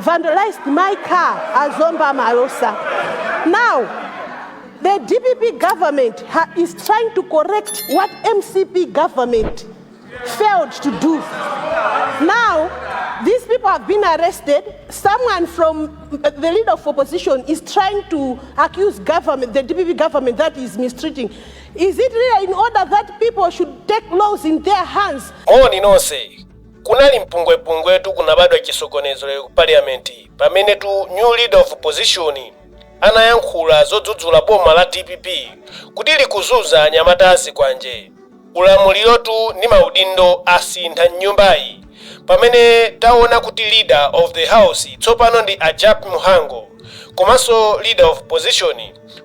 vandalized my car at Zomba Malosa. Now, the DPP government is trying to correct what MCP government failed to do. Now, these people have been arrested. Someone from the leader of opposition is trying to accuse government, the DPP government, that is mistreating. Is it really in order that people should take laws in their hands? Nonse, kunali mpungwe tu kunabadwa chisokonezo ku parliament pamene tu new leader of opposition anayankhula zodzudzula boma la DPP kuti likuzuza anyamata kwanje. Ulamulirotu ni maudindo asintha nyumbayi pamene taona kuti leader of the house tsopano ndi Ajap Muhango komanso leader of opposition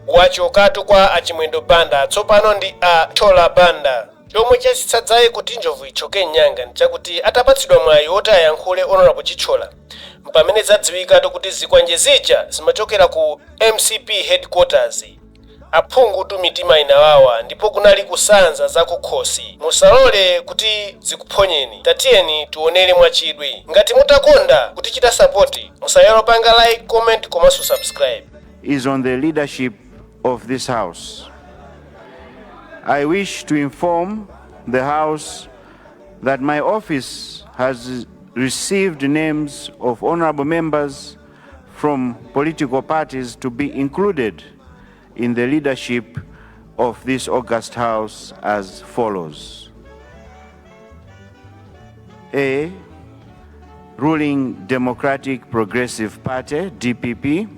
wachokatu kwa Achimwendo Banda tsopano ndi Chithyola Banda. Chomwe chasitsadzaye kuti njovu ichoke nyanga nchakuti atapatsidwa mwayi oti ayankhule Honorable Chithyola pamene zadziwikatu kuti zikwanje zija zimachokera ku MCP headquarters. Aphungu tu mitima inawawa ndipo kunali kusanza za kukhosi. Musalole kuti zikuphonyeni. Tatiyeni tuonere mwachidwi. Ngati mutakonda kuti chita support, musayalo panga like, comment komanso subscribe. Is on the leadership of this house. I wish to inform the house that my office has received names of honorable members from political parties to be included in the leadership of this august house as follows. A. Ruling Democratic Progressive Party, DPP.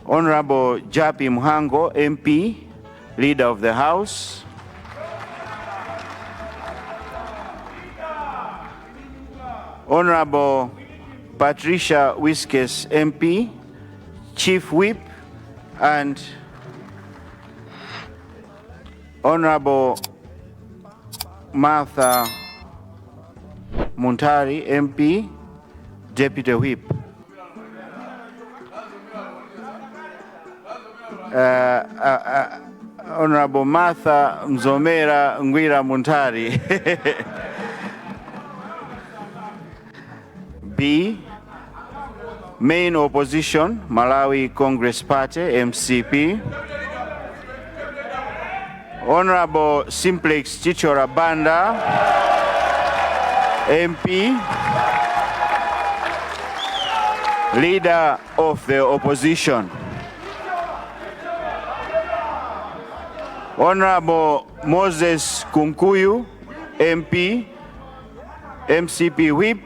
Honorable Japi Muhango, MP, Leader of the House. Honorable Patricia Wiskes, MP, Chief Whip, and Honorable Martha Muntari, MP, Deputy Whip. Honorable Martha Mzomera Ngwira Muntari. B. Main opposition, Malawi Congress Party, MCP. Honorable Simplex Chithyola Banda, MP, Leader of the Opposition. Honorable Moses Kunkuyu, MP, MCP Whip,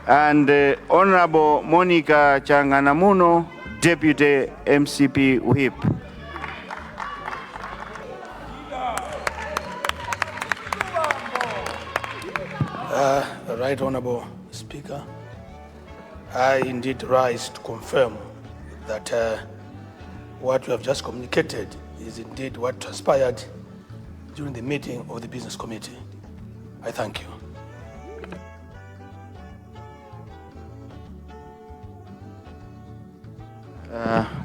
and Honorable Monica Changanamuno, Deputy MCP Whip. Right Honorable Speaker, I indeed rise to confirm that what you have just communicated is indeed what transpired during the meeting of the Business Committee. I thank you.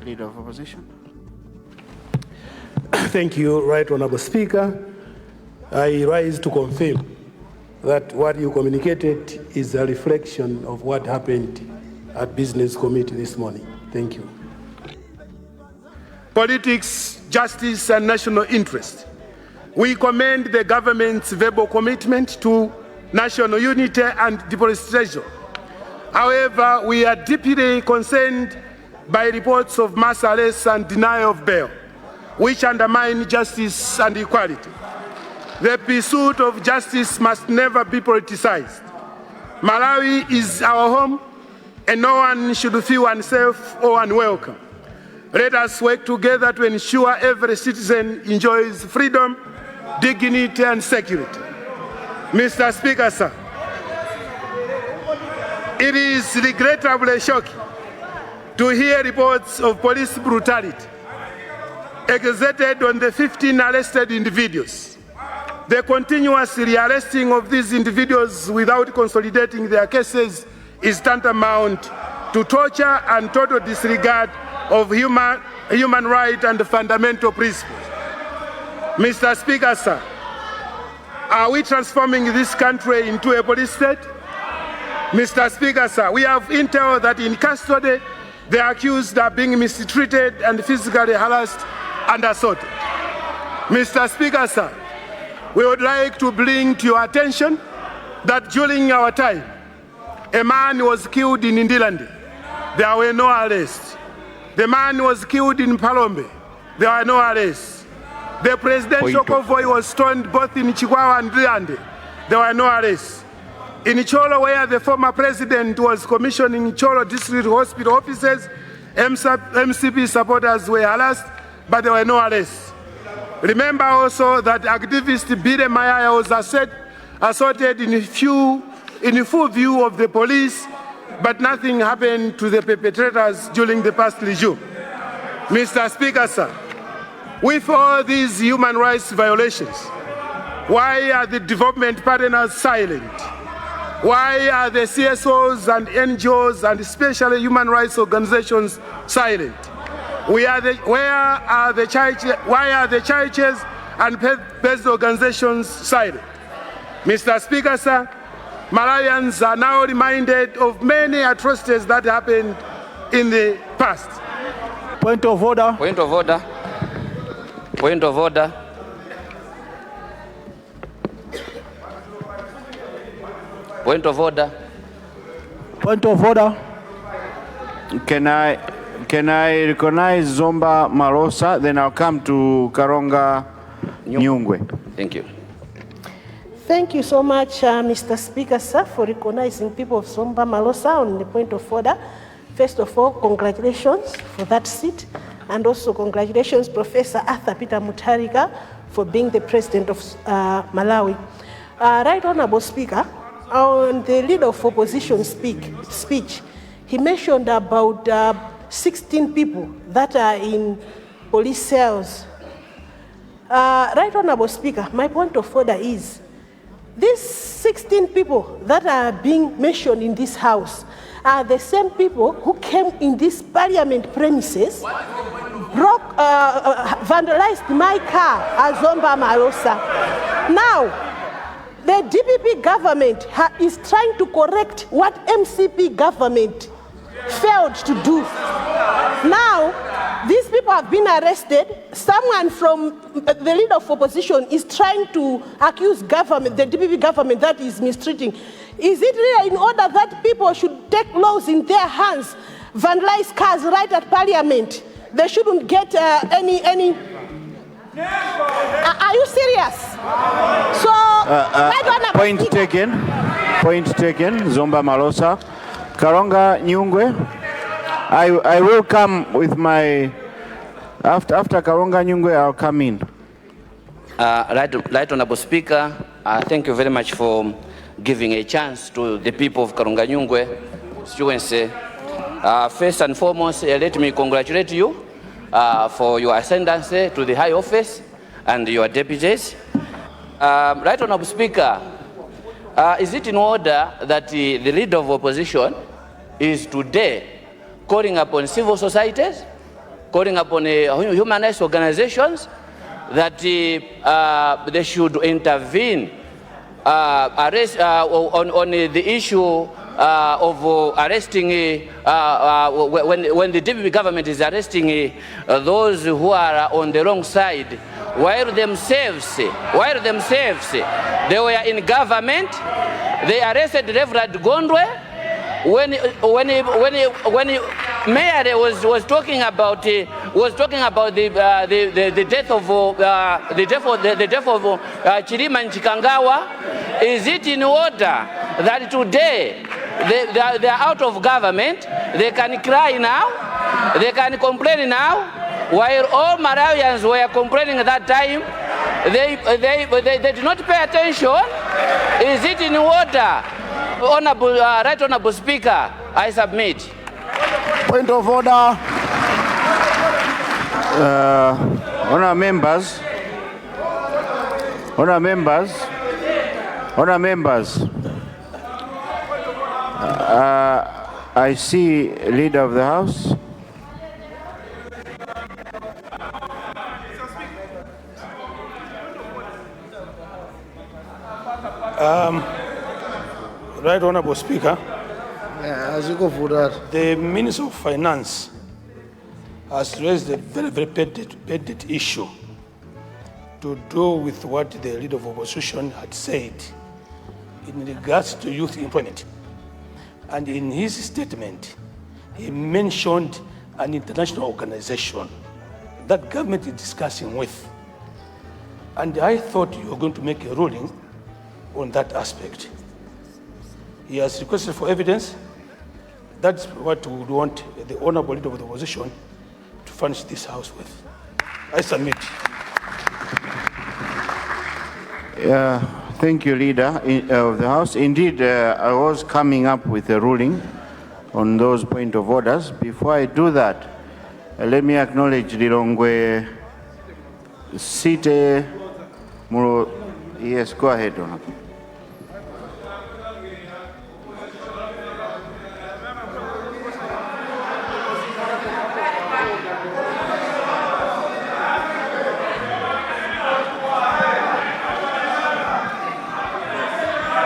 Leader of Opposition. Thank you, Right Honorable Speaker. I rise to confirm that what you communicated is a reflection of what happened at Business Committee this morning. Thank you. Politics, justice, and national interest. We commend the government's verbal commitment to national unity and deforestation. However, we are deeply concerned by reports of mass arrests and denial of bail, which undermine justice and equality. The pursuit of justice must never be politicized. Malawi is our home, and no one should feel unsafe or unwelcome. Let us work together to ensure every citizen enjoys freedom, dignity, and security. Mr. Speaker, sir, it is regrettably shocking to hear reports of police brutality exerted on the 15 arrested individuals. The continuous rearresting of these individuals without consolidating their cases is tantamount to torture and total disregard of human rights and fundamental principles. Mr. Speaker, sir, are we transforming this country into a police state? Mr. Speaker, sir, we have intel that in custody, the accused are being mistreated and physically harassed and assaulted. Mr. Speaker, sir, we would like to bring to your attention that during our time, a man was killed in Indilandi. There were no arrests. The man was killed in Palombe. There were no arrests. The presidential convoy was stoned both in Chikwawa and Ndilandi. There were no arrests. In Cholo, where the former president was commissioning Cholo district hospital offices, MCP supporters were harassed, but there were no arrests. Remember also that activist Bide Maya was assaulted in full view of the police, but nothing happened to the perpetrators during the past regime. Mr. Speaker, sir, with all these human rights violations, why are the development partners silent? Why are the CSOs and NGOs and especially human rights organizations silent? Why are the churches and faith organizations silent? Mr. Speaker, sir, Malawians are now reminded of many atrocities that happened in the past. Point of order. Point of order. Point of order. Point of order. Point of order. Can I recognize Zomba Malosa? Then I'll come to Karonga Nyungwe. Thank you. Thank you so much, Mr. Speaker, sir, for recognizing people of Zomba Malosa on the point of order. First of all, congratulations for that seat, and also congratulations, Professor Arthur Peter Mutharika, for being the president of Malawi. Right Honorable Speaker, on the leader of opposition speech, he mentioned about 16 people that are in police cells. Right Honorable Speaker, my point of order is, these 16 people that are being mentioned in this house are the same people who came in this parliament premises, vandalized my car at Zomba Malosa. Now, the DPP government is trying to correct what MCP government failed to do. Now, these people have been arrested. Someone from the leader of opposition is trying to accuse government, the DPP government, that is mistreating. Is it really in order that people should take laws in their hands, vandalize cars right at parliament? They shouldn't get any... Are you serious? So, point taken. Point taken. Zomba Malosa. Karonga Nyungwe. I will come with my... After Karonga Nyungwe, I'll come in. Right Honorable Speaker, thank you very much for giving a chance to the people of Karonga Nyungwe constituency. First and foremost, let me congratulate you for your ascendancy to the high office and your deputies. Right Honorable Speaker, is it in order that the leader of opposition is today calling upon civil societies, calling upon human rights organizations that they should intervene on the issue of arresting when the DPP government is arresting those who are on the wrong side, while themselves they were in government. They arrested Reverend Gondwe when Mayor was talking about the death of Chilima and Chikangawa. Is it in order that today they are out of government, they can cry now, they can complain now, while all Malawians were complaining at that time? They did not pay attention. Is it in order? Right Honorable Speaker, I submit. Point of order. Honour members. I see Leader of the House. Right Honorable Speaker, The Minister of Finance has raised a very pertinent issue to do with what the leader of opposition had said in regards to youth employment. And in his statement, he mentioned an international organization that government is discussing with. And I thought you were going to make a ruling on that aspect. He has requested for evidence. That's what we would want the honorable leader of the opposition to furnish this house with. I submit. Thank you, Leader of the House. Indeed, I was coming up with a ruling on those point of orders. Before I do that, let me acknowledge Lilongwe Site Muro. Yes, go ahead, Honorable.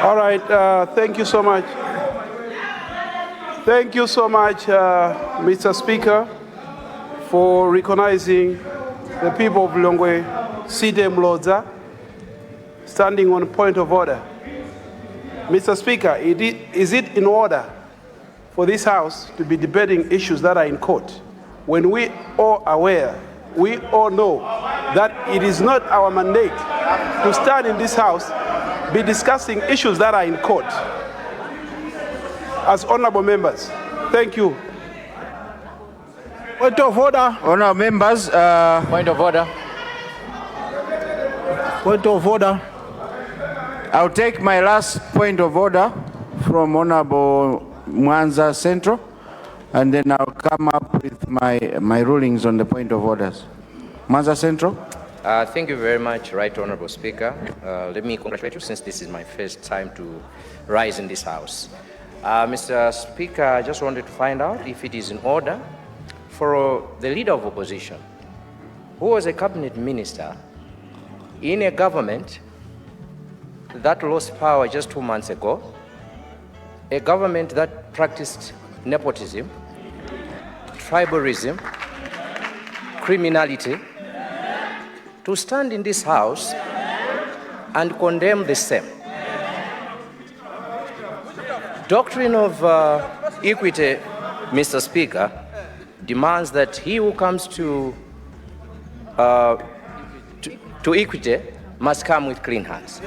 All right, thank you so much. Thank you so much, Mr. Speaker, for recognizing the people of Lilongwe Site Mloza standing on point of order. Mr. Speaker, is it in order for this House to be debating issues that are in court when we all aware, we all know that it is not our mandate to stand in this House be discussing issues that are in court as honorable members? Thank you. Point of order. Honorable members, Point of order. Point of order. I'll take my last point of order from Honorable Mwanza Central, and then I'll come up with my rulings on the point of orders. Mwanza Central. Thank you very much, Right Honorable Speaker. Let me congratulate you since this is my first time to rise in this House. Mr. Speaker, I just wanted to find out if it is in order for the leader of opposition, who was a cabinet minister in a government that lost power just 2 months ago, a government that practiced nepotism, tribalism, criminality, to stand in this House and condemn the same. Doctrine of equity, Mr. Speaker, demands that he who comes to equity must come with clean hands.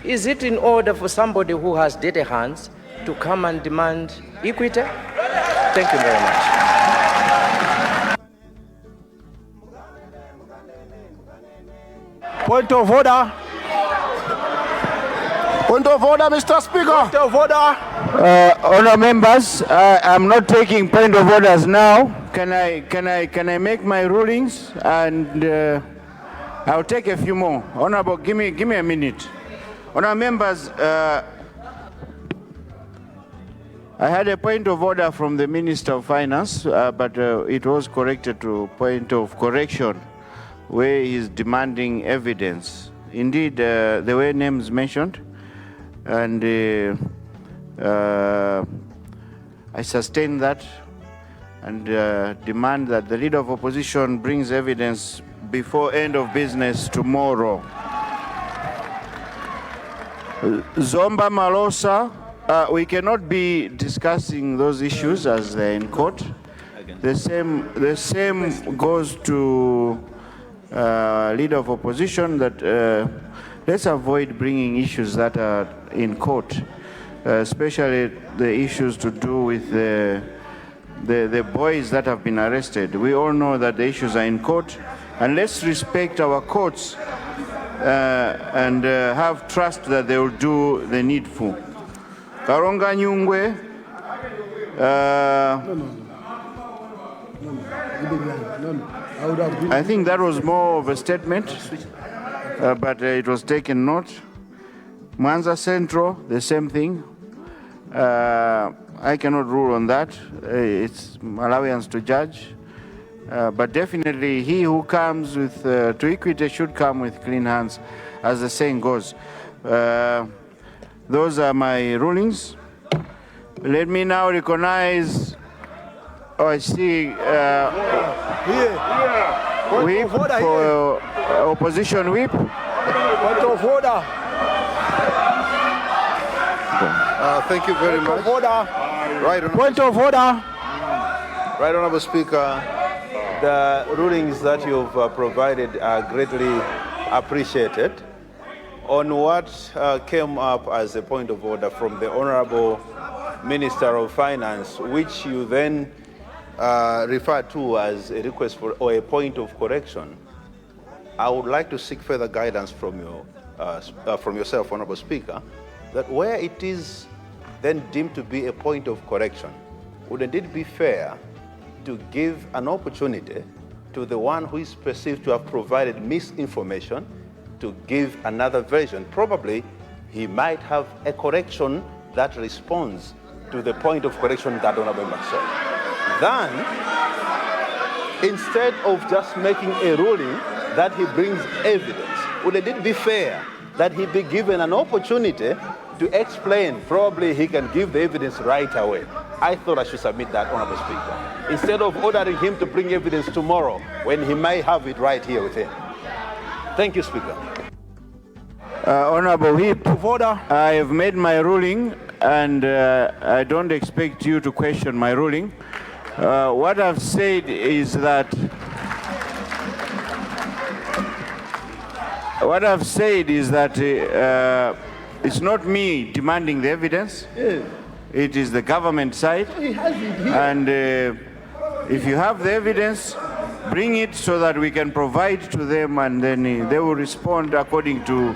Is it in order for somebody who has dirty hands to come and demand equity? Thank you very much. Point of order. Point of order, Mr. Speaker. Point of order. Honourable members, I'm not taking point of orders now. Can I make my rulings, and I'll take a few more. Honourable, give me a minute. Honourable members, I had a point of order from the Minister of Finance, but it was corrected to point of correction, where he's demanding evidence. Indeed, there were names mentioned, and I sustain that and demand that the leader of opposition brings evidence before end of business tomorrow. Zomba Malosa, we cannot be discussing those issues as they're in court. The same goes to leader of opposition, that let's avoid bringing issues that are in court, especially the issues to do with the boys that have been arrested. We all know that the issues are in court, and let's respect our courts and have trust that they will do the needful. Karonga Nyungwe. I think that was more of a statement, but it was taken note. Mwanza Central, the same thing. I cannot rule on that. It's Malawians to judge. But definitely he who comes with to equity should come with clean hands, as the saying goes. Those are my rulings. Let me now recognize, I see, whip for opposition whip. Point of order. Thank you very much. Point of order. Right Honorable Speaker, the rulings that you've provided are greatly appreciated. On what came up as a point of order from the Honorable Minister of Finance, which you then referred to as a request for or a point of correction, I would like to seek further guidance from yourself, Honorable Speaker, that where it is then deemed to be a point of correction, would indeed be fair to give an opportunity to the one who is perceived to have provided misinformation to give another version. Probably he might have a correction that responds to the point of correction that Honorable Member said. Then, instead of just making a ruling that he brings evidence, would it be fair that he be given an opportunity to explain? Probably he can give the evidence right away. I thought I should submit that, Honorable Speaker, instead of ordering him to bring evidence tomorrow when he may have it right here with him. Thank you, Speaker. Honorable Whip, I have made my ruling, and I don't expect you to question my ruling. What I've said is that it's not me demanding the evidence. It is the government side. And if you have the evidence, bring it so that we can provide to them, and then they will respond according to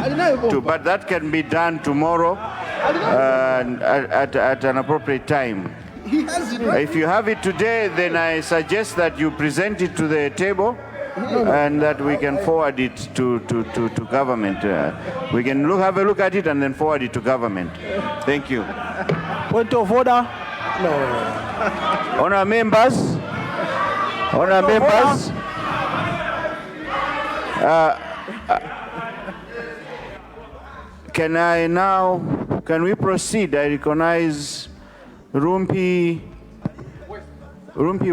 but that can be done tomorrow at an appropriate time. If you have it today, then I suggest that you present it to the table and that we can forward it to government. We can have a look at it and then forward it to government. Thank you. Point of order. Honourable members, can we proceed? I recognize Rumpi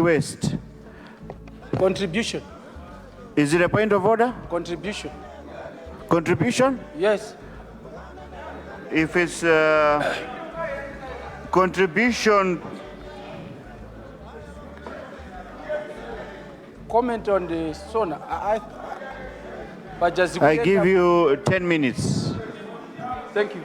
West. Contribution. Is it a point of order? Contribution. Contribution? Yes. If it's contribution. Comment on the SONA. I give you 10 minutes. Thank you.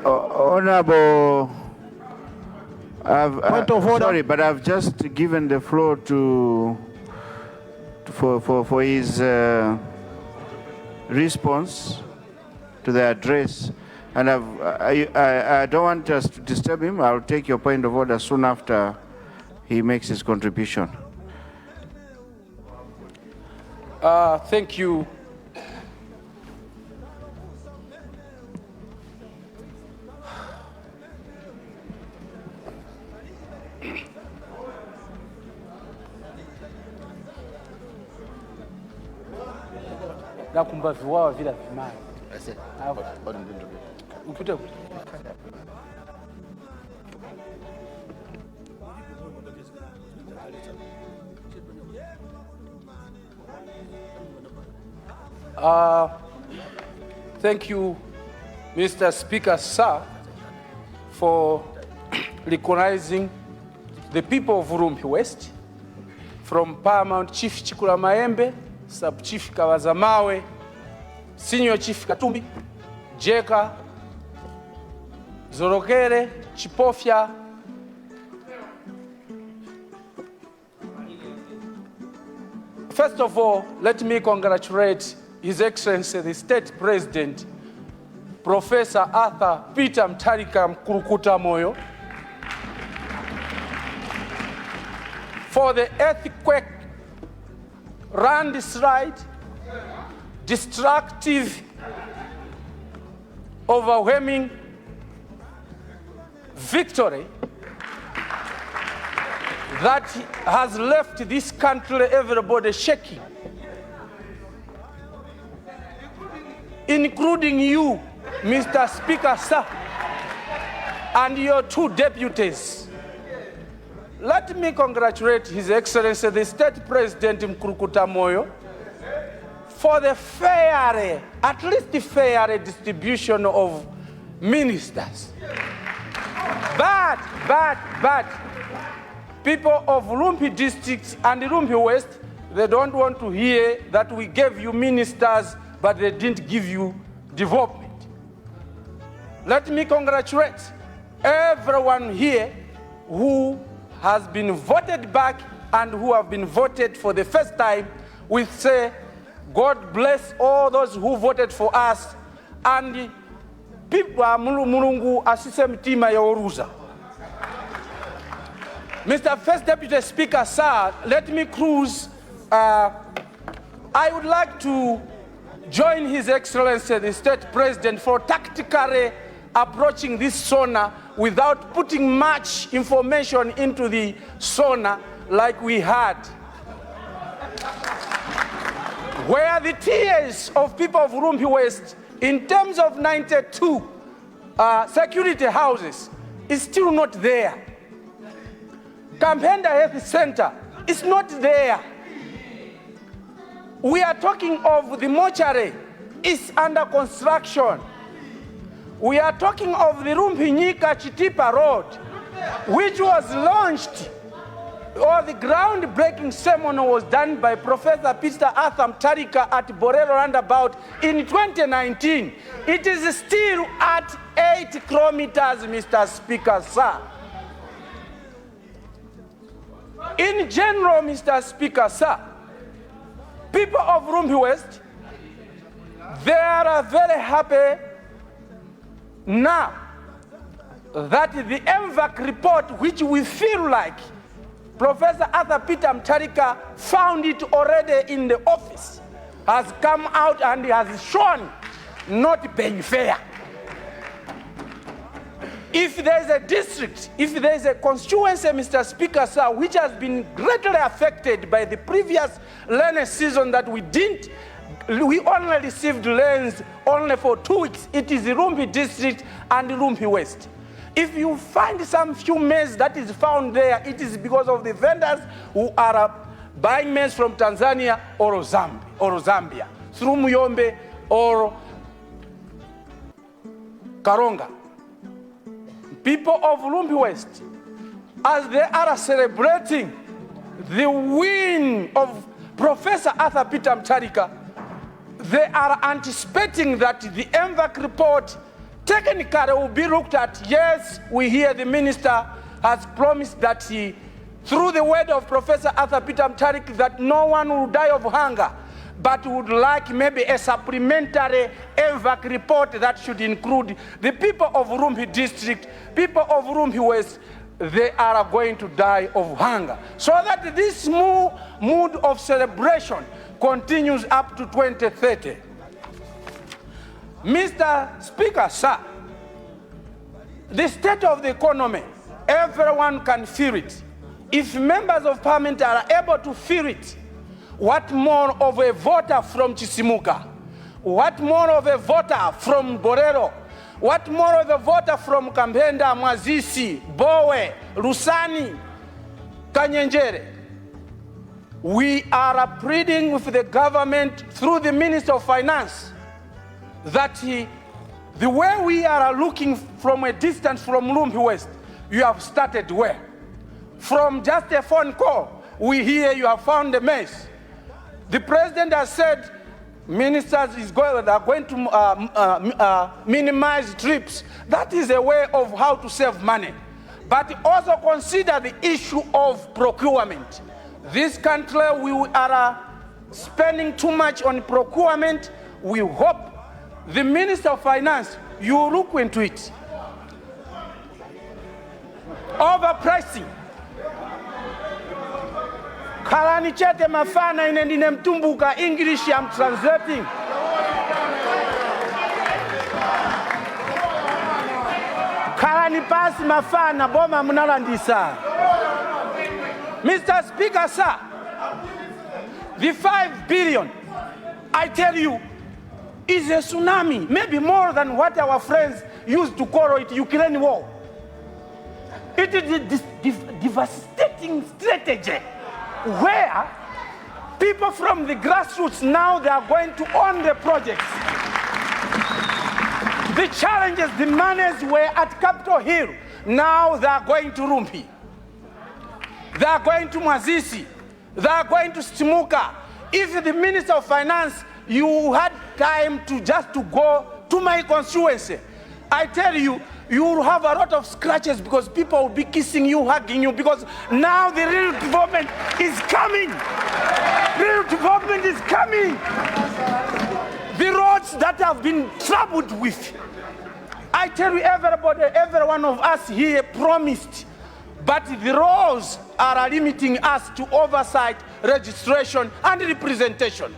Honorable, sorry, but I've just given the floor for his response to the address, and I don't want us to disturb him. I'll take your point of order soon after he makes his contribution. Thank you. Nakumba viwawa vila vimai. Upite. Thank you, Mr. Speaker, sir, for recognizing the people of Rumpi West, from Paramount Chief Chikula Maembe, Sub-Chief Kawazamawe, Senior Chief Katumbi, Jeka, Zorokere, Chipofya, first of all, let me congratulate His Excellency the State President, Professor Arthur Peter Mtarika Mkurukuta Moyo, for the earthquake, landslide, destructive, overwhelming victory that has left this country everybody shaking, including you, Mr. Speaker, sir, and your two deputies. Let me congratulate His Excellency, the State President Mkurukuta Moyo, for the fair, at least the fair distribution of ministers. But, people of Lumpi District and Lumpi West, they don't want to hear that we gave you ministers, but they didn't give you development. Let me congratulate everyone here who has been voted back and who have been voted for the first time. We say, God bless all those who voted for us, and people are mulungu asise mtima ya oruza. Mr. First Deputy Speaker, sir, let me cruise. I would like to join His Excellency, the State President, for tactically approaching this SONA without putting much information into the SONA like we had. Where the tears of people of Lumpi West, in terms of 92 security houses, is still not there. Kampenda Health Center is not there. We are talking of the mortuary, is under construction. We are talking of the Rumpinyika Chitipa Road, which was launched, or the groundbreaking ceremony was done by Professor Peter Arthur Mtarika at Borero Roundabout in 2019. It is still at 8 kilometers, Mr. Speaker, sir. In general, Mr. Speaker, sir, people of Lumpi West, they are very happy now that the MVAC report, which we feel like Professor Arthur Peter Mtarika found it already in the office, has come out and has shown not paying fair. If there is a district, if there is a constituency, Mr. Speaker, sir, which has been greatly affected by the previous rainy season that we only received rains only for 2 weeks, it is the Lumpi District and the Lumpi West. If you find some few maize that is found there, it is because of the vendors who are buying maize from Tanzania or Zambia, through Muyombe or Karonga. People of Lumpi West, as they are celebrating the win of Professor Arthur Peter Mtarika, they are anticipating that the MVAC report technically will be looked at. Yes, we hear the minister has promised that through the word of Professor Arthur Peter Mtarika, that no one will die of hunger, but would like maybe a supplementary MVAC report that should include the people of Lumpi District, people of Lumpi West, they are going to die of hunger. So that this mood of celebration continues up to 2030. Mr. Speaker, sir, the state of the economy, everyone can feel it. If members of parliament are able to feel it, what more of a voter from Chisimuka? What more of a voter from Borero? What more of a voter from Kampenda, Mwazisi, Bowe, Lusani, Kanyenjere? We are pleading with the government through the Minister of Finance that the way we are looking from a distance from Lumpi West, you have started well. From just a phone call, we hear you have found a mess. The president has said ministers are going to minimize trips. That is a way of how to save money. But also consider the issue of procurement. This country, we are spending too much on procurement. We hope the Minister of Finance, you look into it. Overpricing. Kalani chete mafana inendine mtumbuka English I'm translating. Kalani pasi mafana boma munalandisa. Mr. Speaker, sir, the 5 billion, I tell you, is a tsunami, maybe more than what our friends used to call it Ukraine war. It is a devastating strategy where people from the grassroots now they are going to own the projects. The challenges, the monies were at Capitol Hill. Now they are going to Rumpi. They are going to Mwazisi. They are going to Stimuka. If the Minister of Finance, you had time to just to go to my constituency, I tell you, you will have a lot of scratches because people will be kissing you, hugging you, because now the real development is coming. Real development is coming. The roads that have been troubled with, I tell you, everybody, every one of us here promised, but the laws are limiting us to oversight, registration, and representation.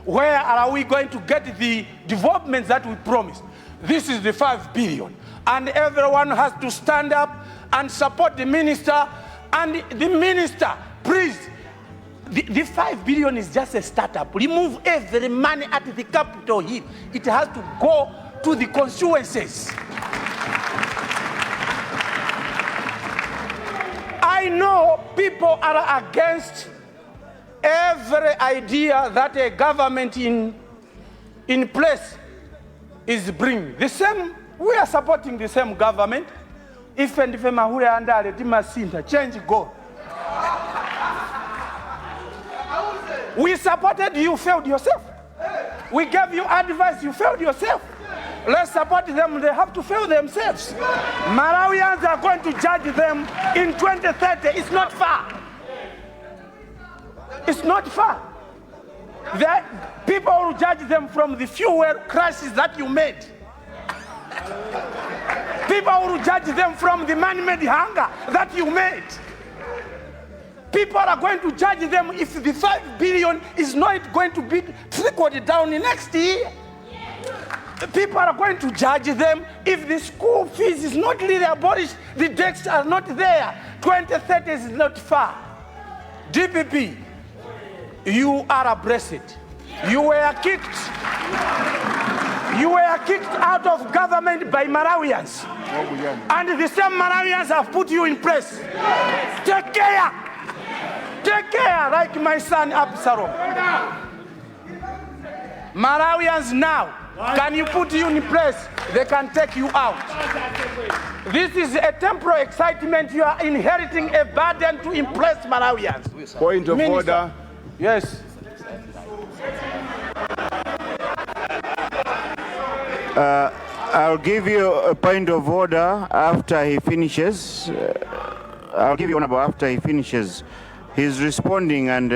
Where are we going to get the developments that we promised? This is the 5 billion. And everyone has to stand up and support the minister. And the minister, please, the 5 billion is just a startup. Remove every money at the Capitol Hill. It has to go to the constituencies. I know people are against every idea that a government in place is bringing. The same, we are supporting the same government. If and if change go. We supported you, failed yourself. We gave you advice, you failed yourself. Let's support them, they have to fail themselves. Malawians are going to judge them in 2030. It's not far. It's not far. The people will judge them from the fuel crisis that you made. People will judge them from the man-made hunger that you made. People are going to judge them if the 5 billion is not going to be trickled down next year. People are going to judge them if the school fees is not really abolished, the debts are not there. 2030 is not far. DPP, you are abreast. You were kicked out of government by Malawians. And the same Malawians have put you in place. Take care. Take care, like my son Absalom. Malawians now, can you put you in place? They can take you out. This is a temporary excitement. You are inheriting a burden to impress Malawians. Point of order. Yes. I'll give you a point of order after he finishes. I'll give you one after he finishes. He's responding, and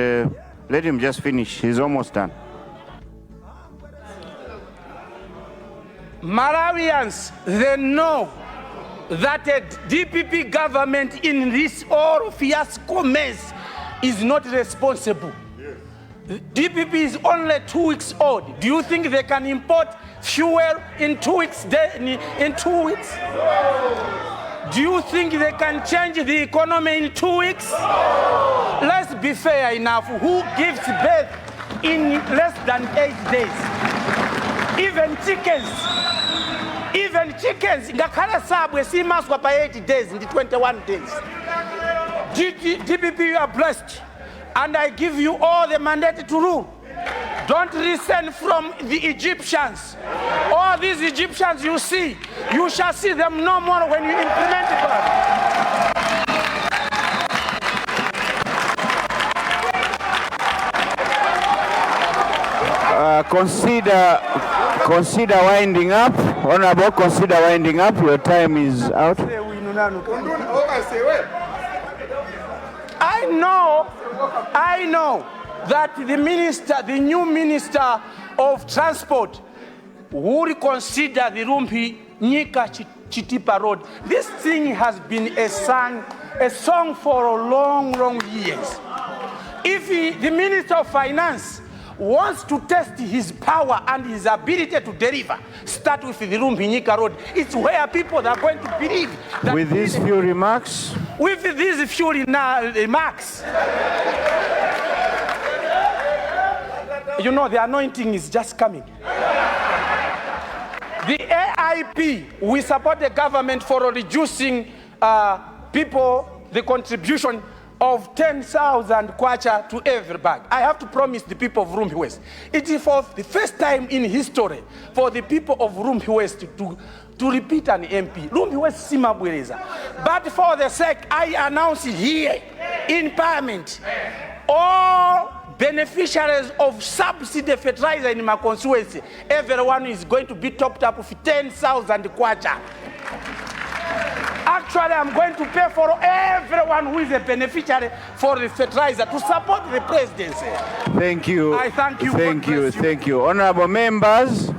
let him just finish. He's almost done. Malawians, they know that a DPP government in this all fiasco mess is not responsible. DPP is only 2 weeks old. Do you think they can import fuel in 2 weeks? In 2 weeks? Do you think they can change the economy in 2 weeks? Let's be fair enough. Who gives birth in less than 8 days? Even chickens, ngakhala sabwe simaswa by 80 days in the 21 days. DPP, you are blessed, and I give you all the mandate to rule. Don't listen from the Egyptians. All these Egyptians you see, you shall see them no more when you implement it. Consider winding up. Honorable, consider winding up. Your time is out. I know that the new minister of transport would consider the Rumpi Nyika Chitipa Road. This thing has been a song for a long years. If the minister of finance wants to test his power and his ability to deliver, start with the Rumbinyika Road. It's where people are going to believe. That with these few remarks, you know, the anointing is just coming. The AIP, we support the government for reducing the contribution of 10,000 kwacha to every bag. I have to promise the people of Rumbi West, it is for the first time in history for the people of Rumbi West to repeat an MP. Rumbi West Simabwereza. But for the sake, I announce it here in Parliament, all beneficiaries of subsidy fertilizer in my constituency, everyone is going to be topped up with 10,000 kwacha. Actually, I'm going to pay for everyone who is a beneficiary for the fertilizer to support the presidency. Thank you. I thank you. Thank you. Thank you. Honorable members.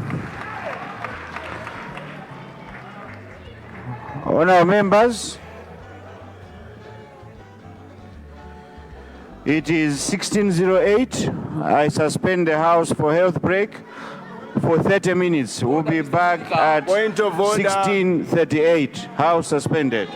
Honorable members. It is 16:08. I suspend the House for health break for 30 minutes. We'll be back at 16:38. House suspended.